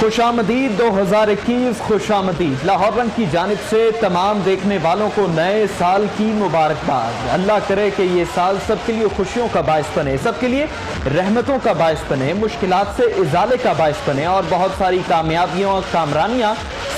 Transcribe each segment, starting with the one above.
खुशामदीद 2021 खुशामदीद। लाहौर रंग की जानिब से तमाम देखने वालों को नए साल की मुबारकबाद। अल्लाह करे कि ये साल सबके लिए खुशियों का बायस बने, सबके लिए रहमतों का बायस बने, मुश्किलात से इजाले का बायस बने और बहुत सारी कामयाबियों और कामरानियां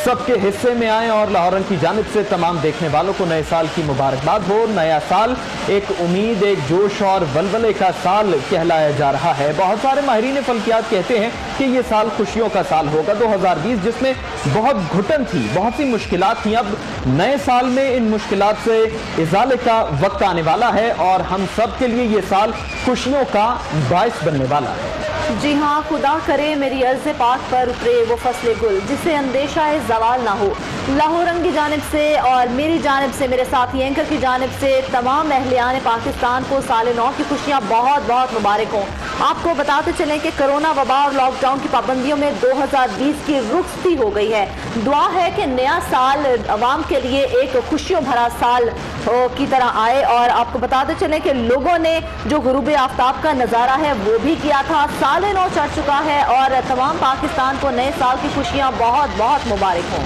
सबके हिस्से में आए। और लाहौर रंग की जानिब से तमाम देखने वालों को नए साल की मुबारकबाद हो। नया साल एक उम्मीद, एक जोश और वलवले का साल कहलाया जा रहा है। बहुत सारे माहिरीन फल्कियात कहते हैं कि ये साल खुशियों का साल होगा 2020, जिसमें बहुत घुटन थी, बहुत सी मुश्किलात थी। अब नए साल में इन मुश्किलात से इजाले का वक्त आने वाला है और हम सब के लिए ये साल खुशियों का बायस बनने वाला है। जी हाँ, खुदा करे मेरी अर्ज़ पाक पर उतरे वो फसले गुल जिससे अंदेशा है जवाल ना हो। लाहौर रंग की जानिब से और मेरी जानिब से, मेरे साथी एंकर की जानिब से तमाम अहलियान पाकिस्तान को साल नौ की खुशियाँ बहुत बहुत मुबारक हों। आपको बताते चलें कि कोरोना वबा और लॉकडाउन की पाबंदियों में 2020 की रुखसती हो गई है। दुआ है कि नया साल अवाम के लिए एक खुशियों भरा साल की तरह आए। और आपको बताते चलें कि लोगों ने जो गुरूब आफ्ताब का नज़ारा है वो भी किया था। साल नौ चढ़ चुका है और तमाम पाकिस्तान को नए साल की खुशियाँ बहुत बहुत मुबारक हों।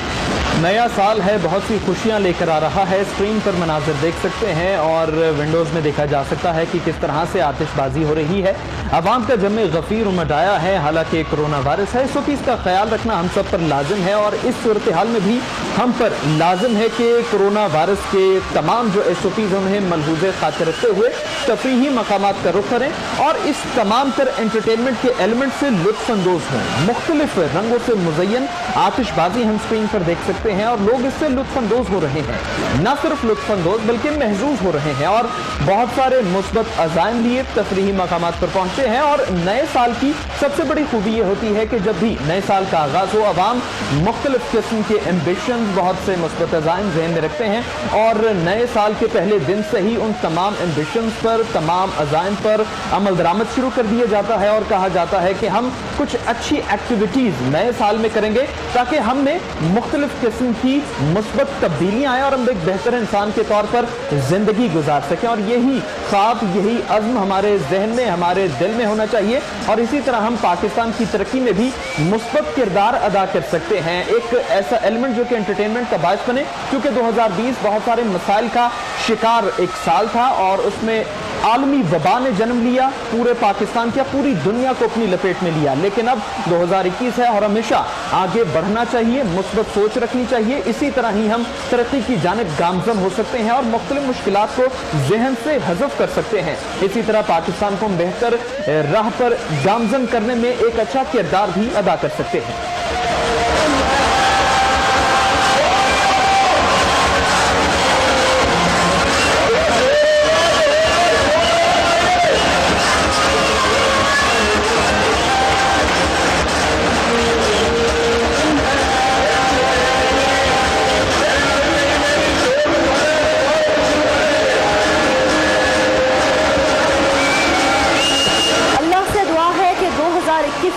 नया साल है, बहुत सी खुशियां लेकर आ रहा है। स्क्रीन पर मनाजिर देख सकते हैं और विंडोज़ में देखा जा सकता है कि किस तरह से आतिशबाजी हो रही है। अवाम का जमे गफीर उमड़ आया है। हालांकि कोरोना वायरस है, सो इसका ख्याल रखना हम सब पर लाजिम है और इस सूरत हाल में भी हम पर लाजिम है कि कोरोना वायरस के तमाम जो SOPs उन्हें मलहूज़े खातिर रखते हुए तफरीही मकामात का रुख करें और इस तमाम तर एंटरटेनमेंट के एलिमेंट से लुत्फ़अंदोज़ हों। मुख्तलिफ रंगों से मुज़य्यन आतिशबाजी हम स्क्रीन पर देख सकते हैं और लोग इससे लुत्फ़अंदोज़ हो रहे हैं। न सिर्फ लुत्फ़अंदोज़ बल्कि महजूज हो रहे हैं और बहुत सारे मुस्बत अज़ाइम लिए तफरीही मकामात पर पहुंचे हैं। और नए साल की सबसे बड़ी खूबी यह होती है कि जब भी नए साल का आगाज़ हो, अवाम मुख्तलिफ किस्म के एम्बिशन, बहुत से मुस्बत अज़ाइम ज़हन में रखते हैं और नए साल के पहले दिन से ही उन तमाम एम्बिशन पर, तमाम अज़ाइम पर अमल दरामद शुरू कर दिया जाता है और कहा जाता है कि हम कुछ अच्छी एक्टिविटीज़ नए साल में करेंगे ताकि हमने मुख्तलिफ किस्म की मुस्बत तब्दीलियां आए और हम एक बेहतर इंसान के तौर पर जिंदगी गुजार सकें। और यही ख्वाब, यही अज़्म हमारे जहन में, हमारे दिल में होना चाहिए और इसी तरह हम पाकिस्तान की तरक्की में भी मुस्बत किरदार अदा कर सकते हैं। एक ऐसा एलिमेंट जो कि एंटरटेनमेंट का बायस बने, क्योंकि 2020 बहुत सारे मसाइल का शिकार एक साल था और उसमें आलमी वबा ने जन्म लिया, पूरे पाकिस्तान क्या पूरी दुनिया को अपनी लपेट में लिया। लेकिन अब 2021 है और हमेशा आगे बढ़ना चाहिए, मुस्बत सोच रखनी चाहिए। इसी तरह ही हम तरक्की की जानिब गामजन हो सकते हैं और मुख्तलिफ मुश्किलात को जहन से हज़फ कर सकते हैं। इसी तरह पाकिस्तान को बेहतर राह पर गामजन करने में एक अच्छा किरदार भी अदा कर सकते हैं।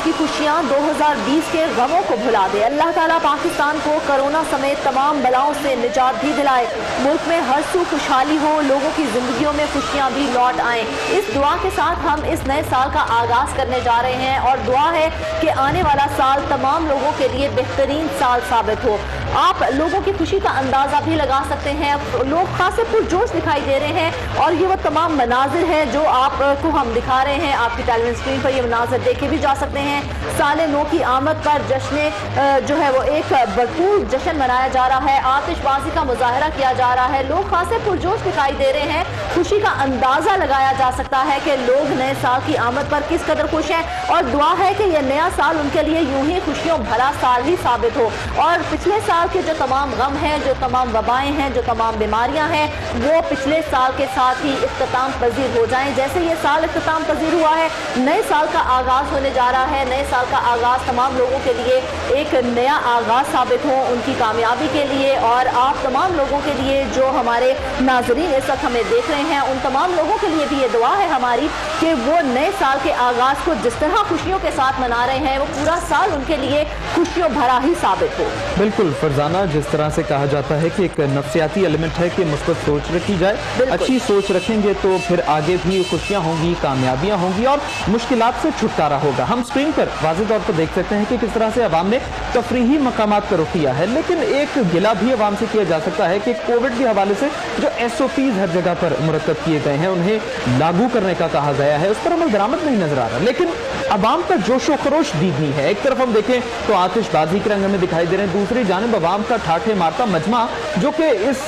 की खुशियाँ 2020 के गमों को भुला दे। अल्लाह ताला पाकिस्तान को कोरोना समेत तमाम बलाओं से निजात भी दिलाए। मुल्क में हर सू खुशहाली हो, लोगों की जिंदगियों में खुशियाँ भी लौट आएँ। इस दुआ के साथ हम इस नए साल का आगाज करने जा रहे हैं और दुआ है कि आने वाला साल तमाम लोगों के लिए बेहतरीन साल साबित हो। आप लोगों की खुशी का अंदाजा भी लगा सकते हैं। लोग खासे पुरजोश दिखाई दे रहे हैं और ये वो तमाम मनाजिर हैं जो आपको हम दिखा रहे हैं। आपकी टेलीविजन स्क्रीन पर ये मनाजिर देखे भी जा सकते हैं। साले नौ की आमद पर जश्न जो है वो एक भरपूर जश्न मनाया जा रहा है। आतिशबाजी का मुजाहरा किया जा रहा है। लोग खासे पुरजोश दिखाई दे रहे हैं। खुशी का अंदाजा लगाया जा सकता है कि लोग नए साल की आमद पर किस कदर खुश हैं और दुआ है कि यह नया साल उनके लिए यूं ही खुशियों भरा साल ही साबित हो और पिछले साल के जो तमाम गम हैं, जो तमाम वबाएं हैं, जो तमाम बीमारियां हैं, वो पिछले साल के साथ ही इख्तिताम पजीर हो जाएं। जैसे ये साल इख्तिताम पजीर हुआ है, नए साल का आगाज होने जा रहा है। नए साल का आगाज तमाम लोगों के लिए एक नया आगाज साबित हो, उनकी कामयाबी के लिए और आप तमाम लोगों के लिए जो हमारे नाजरीन इस वक्त हमें देख रहे हैं, उन तमाम लोगों के लिए भी ये दुआ है हमारी कि वो नए साल के आगाज को जिस तरह खुशियों के साथ मना रहे हैं, वो पूरा साल उनके लिए खुशियों भरा ही साबित हो। बिल्कुल। फरजाना, जिस तरह से कहा जाता है कि एक नफ्सियाती एलिमेंट है कि मुस्बत सोच रखी जाए, अच्छी सोच रखेंगे तो फिर आगे भी खुशियां होंगी, कामयाबियां होंगी और मुश्किलात से छुटकारा होगा। हम स्क्रीन पर वाज़ेह तौर पर देख सकते हैं कि किस तरह से अवाम ने तफरीही मकामात का रुख किया है, लेकिन एक गिला भी अवाम से किया जा सकता है कि कोविड के हवाले से जो SOPs हर जगह पर मुरतब किए गए हैं उन्हें लागू करने का कहा गया है, उस पर अमल दरामद नहीं नजर आ रहा। लेकिन अवाम का जोशो खरोश दीदनी है। एक तरफ हम देखें तो आतिशबाजी के रंग में दिखाई दे रहे हैं, दूसरी जानिब अवाम का ठाठे मारता मजमा जो कि इस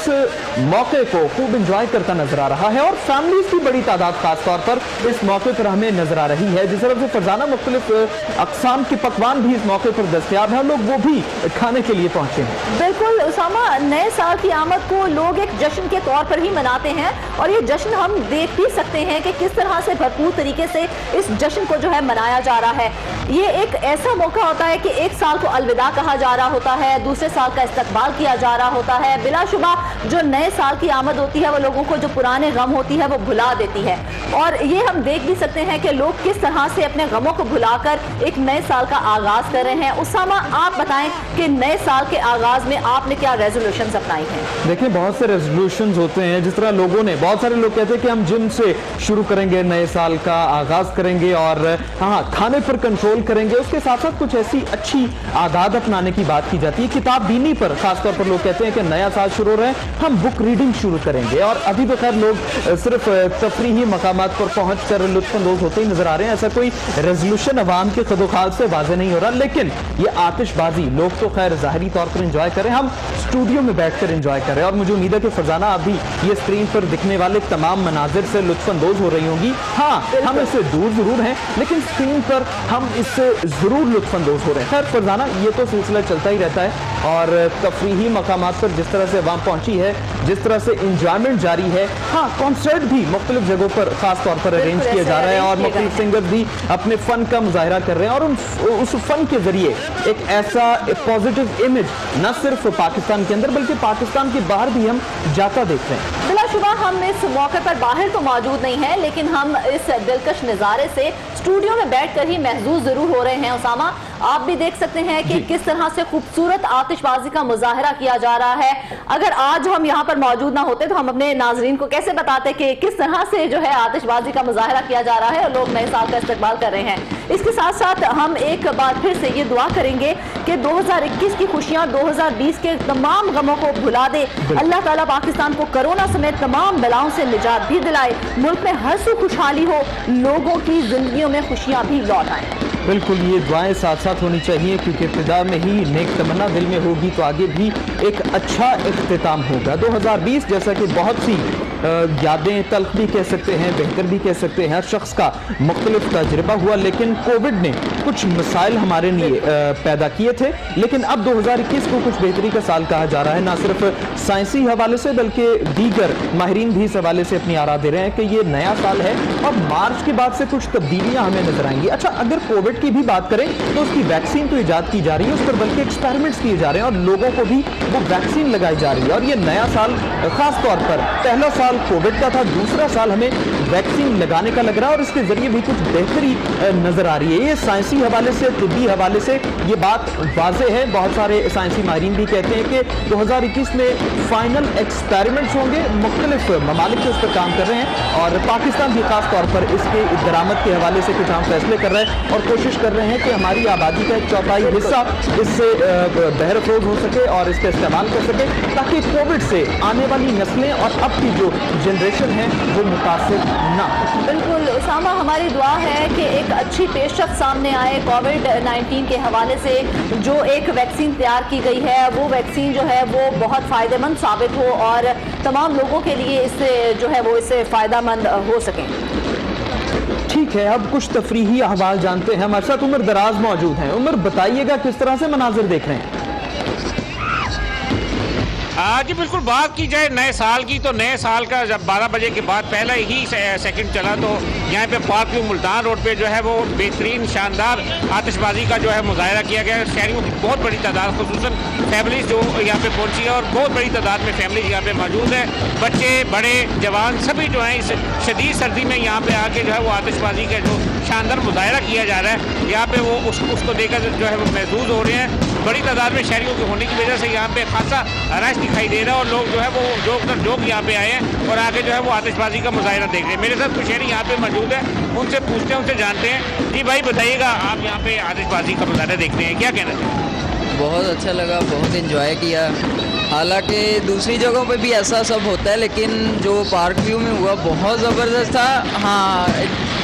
मौके को खूब इंजॉय करता नजर आ रहा है और फैमिलीज की बड़ी तादाद खास तौर पर इस मौके पर हमें नजर आ रही है। जिस तरफ से फरजाना मुख्तलिफ अकसाम के पकवान भी इस मौके पर दस्तयाब है, लोग वो भी खाने के लिए पहुंचे हैं। बिल्कुल उसामा, नए साल की आमद को लोग एक जश्न के तौर पर ही मनाते हैं और ये जश्न हम देख भी सकते हैं कि किस तरह से भरपूर तरीके से इस जश्न को जो है मनाया जा रहा है। ये एक ऐसा मौका होता है कि एक साल को अलविदा कहा जा रहा होता है, दूसरे साल का इस्तकबाल किया जा रहा होता है। बिलाशुबा जो नए साल की आमद होती है वो लोगों को जो पुराने गम होती है वो भुला देती है और ये हम देख भी सकते हैं कि लोग किस तरह से अपने गमों को भुलाकर एक नए साल का आगाज कर रहे हैं। उसामा, आप बताएं कि नए साल के आगाज में आपने क्या रेजोल्यूशंस अपनाई हैं? देखिए, बहुत से रेजोल्यूशंस होते हैं, जिस तरह लोगों ने, बहुत सारे लोग कहते हैं कि हम जिम से शुरू करेंगे, नए साल का आगाज करेंगे और हाँ खाने पर कंट्रोल करेंगे। उसके साथ साथ कुछ ऐसी अच्छी आदत अपनाने की बात की जाती है। किताब बीनी पर खासतौर पर लोग कहते हैं कि नया साल शुरू हो रहा है, हम बुक रीडिंग शुरू करेंगे और अभी तो खैर लोग सिर्फ तफरीही मकामात पर पहुंच कर लुत्फानंदोज होते ही नजर आ रहे हैं। ऐसा कोई रेजोल्यूशन अवाम के खदोखाल से वाज़ेह नहीं हो रहा, लेकिन ये आतिशबाजी लोग तो खैर जाहिरी तौर पर इंजॉय करें, हम स्टूडियो में बैठकर इंजॉय करें और मुझे उम्मीद है कि फरजाना अभी ये स्क्रीन पर दिखने वाले तमाम मनाजिर से लुत्फानंदोज हो रही होंगी। हाँ, हम इससे दूर जरूर हैं लेकिन स्क्रीन पर हम इससे जरूर लुत्फानंदोज हो रहे हैं। खैर फरजाना, ये तो सिलसिला चलता ही रहता है और तफरीही मकामात पर जिस तरह से अवाम पहुंची है, जिस तरह से इंजॉयमेंट जारी है। हाँ, कॉन्सर्ट भी मुख्तलिफ जगहों पर खास तौर पर अरेंज किया जा रहा है और मुख्तलिफ सिंगर्स भी अपने फन का मुजाहिरा कर रहे हैं और उस फन के जरिए एक ऐसा पॉजिटिव इमेज न सिर्फ पाकिस्तान के अंदर बल्कि पाकिस्तान के बाहर भी हम जाता देख रहे हैं। बिलाशुबा हम इस मौके पर बाहर तो मौजूद नहीं है लेकिन हम इस दिलकश नज़ारे से स्टूडियो में बैठकर ही महसूस जरूर हो रहे हैं। उसामा, आप भी देख सकते हैं कि किस तरह से खूबसूरत आतिशबाजी का मुजाहरा किया जा रहा है। अगर आज हम यहाँ पर मौजूद ना होते तो हम अपने नाजरीन को कैसे बताते कि किस तरह से जो है आतिशबाजी का मुजाहरा किया जा रहा है और लोग नए साल का इस्तकबाल कर रहे हैं। इसके साथ साथ हम एक बार फिर से ये दुआ करेंगे कि 2021 की खुशियाँ 2020 के तमाम गमों को भुला दे। अल्लाह ताला पाकिस्तान को कोरोना समेत तमाम बलाओं से निजात भी दिलाए, मुल्क में हर सू खुशहाली हो, लोगों की जिंदगियों में खुशियाँ भी लौट आए। बिल्कुल, ये दुआएं साथ साथ होनी चाहिए क्योंकि इब्तिदा में ही नेक तमन्ना दिल में होगी तो आगे भी एक अच्छा इख्तिताम होगा। 2020 जैसा कि बहुत सी यादें तल्ख भी कह सकते हैं, बेहतर भी कह सकते हैं, हर शख्स का मुख्तलिफ तजुर्बा हुआ, लेकिन कोविड ने कुछ मसाइल हमारे लिए पैदा किए थे। लेकिन अब 2021 को कुछ बेहतरी का साल कहा जा रहा है, ना सिर्फ साइंसी हवाले से बल्कि दीगर माहिरीन भी इस हवाले से अपनी आरा दे रहे हैं कि ये नया साल है और मार्च के बाद से कुछ तब्दीलियां हमें नजर आएंगी। अच्छा, अगर कोविड की भी बात करें तो उसकी वैक्सीन तो ईजाद की जा रही है, उस पर बल्कि एक्सपेरिमेंट्स किए जा रहे हैं और लोगों को भी वो वैक्सीन लगाई जा रही है और ये नया साल खास तौर पर पहला साल कोविड का था, दूसरा साल हमें वैक्सीन लगाने का लग रहा है और इसके जरिए भी कुछ बेहतरी नजर आ रही है। ये साइंसी हवाले से, तिब्बी हवाले से ये बात वाज़ेह है। बहुत सारे साइंसी माहिरीन भी कहते हैं कि 2021 में फाइनल एक्सपेरिमेंट्स होंगे, मुख्तलिफ ममालिक के उस पर काम कर रहे हैं और पाकिस्तान भी खास तौर पर इसके दरामद के हवाले से कुछ आम फैसले कर रहे हैं और कोशिश कर रहे हैं कि हमारी आबादी का एक चौथाई हिस्सा इससे बहरफरोज हो सके और इसका इस्तेमाल कर सके ताकि कोविड से आने वाली नस्लें और अब की जो जनरेशन है वो मुतासिर ना। बिल्कुल उसामा, हमारी दुआ है कि एक अच्छी पेशरफ्त सामने आए कोविड-19 के हवाले से। जो एक वैक्सीन तैयार की गई है वो वैक्सीन जो है वो बहुत फ़ायदेमंद साबित हो और तमाम लोगों के लिए इससे जो है वो इससे फ़ायदेमंद हो सकें। ठीक है, अब कुछ तफरीही अहवाल जानते हैं। हमारे साथ उमर दराज मौजूद हैं। उमर, बताइएगा किस तरह से मनाजिर देख रहे हैं? जी बिल्कुल, बात की जाए नए साल की तो नए साल का जब 12 बजे के बाद पहला ही सेकंड चला तो यहाँ पे पार्क व्यू मुल्तान रोड पे जो है वो बेहतरीन शानदार आतिशबाजी का जो है मुजाहरा किया गया है। शहरियों की बहुत बड़ी तादाद, खुसूसन फैमिलीज जो यहाँ पे पहुँची है और बहुत बड़ी तादाद में फैमिलीज यहाँ पे मौजूद है। बच्चे, बड़े, जवान सभी जो हैं इस शदीद सर्दी में यहाँ पे आके जो है वो आतिशबाजी का जो शानदार मुजाहरा किया जा रहा है यहाँ पे वो उसको देखकर जो है वो महसूस हो रहे हैं बड़ी तादाद में शहरियों के होने की वजह से यहाँ पे खासा रश दिखाई दे रहा है और लोग जो है वो जोक यहाँ पे आए हैं और आगे जो है वो आतिशबाजी का मुजाहरा देख रहे हैं। मेरे साथ कुछ शहरी यहाँ पे मौजूद है, उनसे पूछते हैं, उनसे जानते हैं। जी भाई बताइएगा, आप यहाँ पे आतिशबाजी का मुजाहरा देखते हैं, क्या कहना चाहिए? बहुत अच्छा लगा, बहुत एंजॉय किया। हालांकि दूसरी जगहों पे भी ऐसा सब होता है, लेकिन जो पार्क व्यू में हुआ बहुत ज़बरदस्त था। हाँ,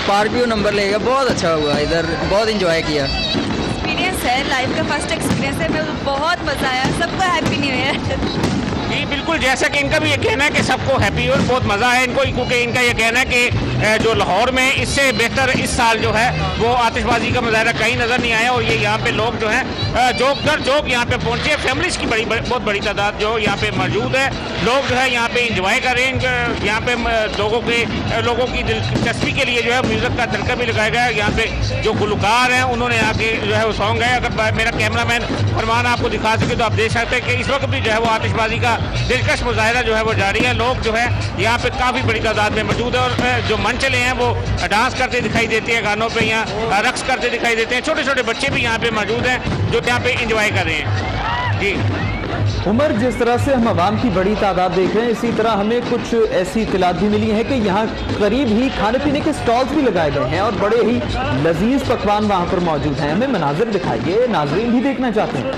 पार्क व्यू नंबर लेगा, बहुत अच्छा हुआ, इधर बहुत एंजॉय किया। एक्सपीरियंस है, लाइफ का फर्स्ट एक्सपीरियंस है, मैं बहुत मज़ा आया। सबको हैप्पी न्यू ईयर। जी बिल्कुल, जैसा कि इनका भी ये कहना है कि सबको हैप्पी और बहुत मज़ा आया इनको, क्योंकि इनका ये कहना है कि जो लाहौर में इससे बेहतर इस साल जो है वो आतिशबाजी का मुजाहरा कहीं नज़र नहीं आया। और ये यहाँ पे लोग जो हैं जोक दर जोक यहाँ पे पहुँचे, फैमिलीज की बहुत बड़ी तादाद जो यहाँ पे मौजूद है। लोग जो है यहाँ पे इंजॉय कर रहे हैं। यहाँ पे लोगों की दिलचस्पी के लिए जो है म्यूज़िक का तड़का भी लगाया गया है। यहाँ पे जो गुलकार हैं उन्होंने आके जो है वो सॉन्ग है, अगर मेरा कैमरामैन फरमान आपको दिखा सके तो आप देख सकते हैं कि इस वक्त भी जो है वो आतिशबाजी का दिलकश मुजाहरा जो है वो जारी है। लोग जो है यहाँ पे काफ़ी बड़ी तादाद में मौजूद है और जो मंच चले हैं वो डांस करते दिखाई देते हैं, गानों पे यहाँ रक्स करते दिखाई देते हैं। छोटे छोटे बच्चे भी यहाँ पे मौजूद हैं जो यहाँ पे इंजॉय कर रहे हैं। जी उमर, जिस तरह से हम आवाम की बड़ी तादाद देख रहे हैं, इसी तरह हमें कुछ ऐसी इत्तलात भी मिली है कि यहाँ करीब ही खाने पीने के स्टॉल्स भी लगाए गए हैं और बड़े ही लजीज पकवान वहाँ पर मौजूद हैं। हमें मनाजिर दिखाइए, नाजरीन भी देखना चाहते हैं।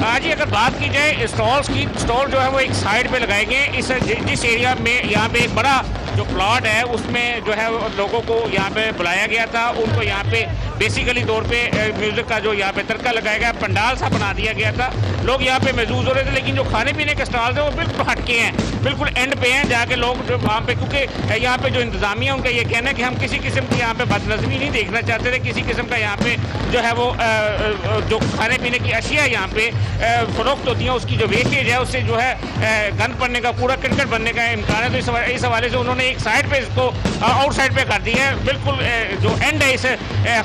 आज ही अगर बात की जाए स्टॉल्स की, स्टॉल जो है वो एक साइड पे लगाए गए। जिस एरिया में यहाँ पे एक बड़ा जो प्लॉट है उसमें जो है लोगों को यहाँ पे बुलाया गया था, उनको यहाँ पे बेसिकली तौर पे म्यूज़िक का जो यहाँ पे तड़का लगाया गया, पंडाल सा बना दिया गया था। लोग यहाँ पे महसूस हो रहे थे, लेकिन जो खाने पीने के स्टॉल्स हैं वो बिल्कुल हटके हैं, बिल्कुल एंड पे हैं जाके लोग जो वहाँ पे, क्योंकि यहाँ पे जो इंतजामिया उनका ये कहना है कि हम किसी किस्म की यहाँ पे बदनज़मी नहीं देखना चाहते थे। किसी किस्म का यहाँ पे जो है वो जो खाने पीने की अशिया यहाँ पे फरोख्त होती हैं उसकी जो वेस्टेज है उससे जो है गंद पड़ने का, कूड़ा करकट बनने का इम्कान है। तो इस हवाले से उन्होंने एक साइड पे इसको आउटसाइड पे कर दिया है, बिल्कुल जो एंड है इस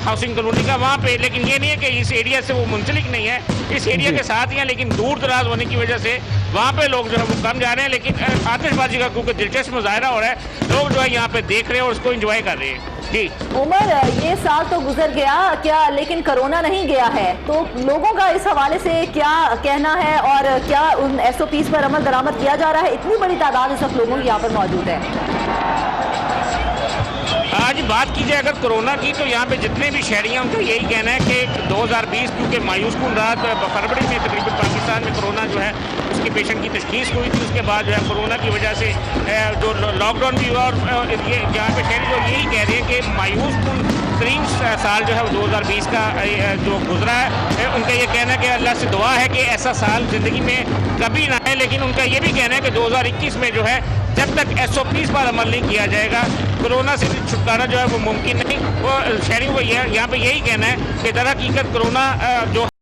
हाउसिंग कॉलोनी का वहाँ पे। लेकिन ये नहीं है कि इस एरिया से वो मुंसलिक नहीं है, इस एरिया के साथ ही है, लेकिन दूर दराज होने की वजह से वहाँ पे लोग जो है वो कम जा रहे हैं। लेकिन आतिशबाजी का क्योंकि दिलचस्प मुजाहरा हो रहा है, लोग जो है यहाँ पे देख रहे हैं और उसको इंजॉय कर रहे हैं। जी उमर, ये साल तो गुजर गया क्या, लेकिन कोरोना नहीं गया है, तो लोगों का इस हवाले से क्या कहना है और क्या उन SOPs पर अमल दरामद किया जा रहा है? इतनी बड़ी तादाद इस वक्त लोगों की यहाँ पर मौजूद है। आज बात की जाए अगर कोरोना की, तो यहाँ पे जितने भी शहरी हैं उनका यही कहना है कि 2020 क्योंकि मायूस कुन रहा, फरवरी में तकरीबन पाकिस्तान में कोरोना जो है उसके पेशेंट की तशखीस हुई थी। उसके बाद जो है कोरोना की वजह से जो लॉकडाउन भी हुआ और ये यहाँ पे शहरी जो यही कह रहे हैं कि मायूस कुन तरीन साल जो है 2020 का जो गुजरा है। उनका ये कहना है कि अल्लाह से दुआ है कि ऐसा साल ज़िंदगी में कभी ना आए। लेकिन उनका ये भी कहना है कि 2021 में जो है जब तक SOPs पर अमल नहीं किया जाएगा कोरोना से छुटकारा जो है वो मुमकिन नहीं। वो शहरियों को यहाँ पे यही कहना है कि दर हकीकत कोरोना जो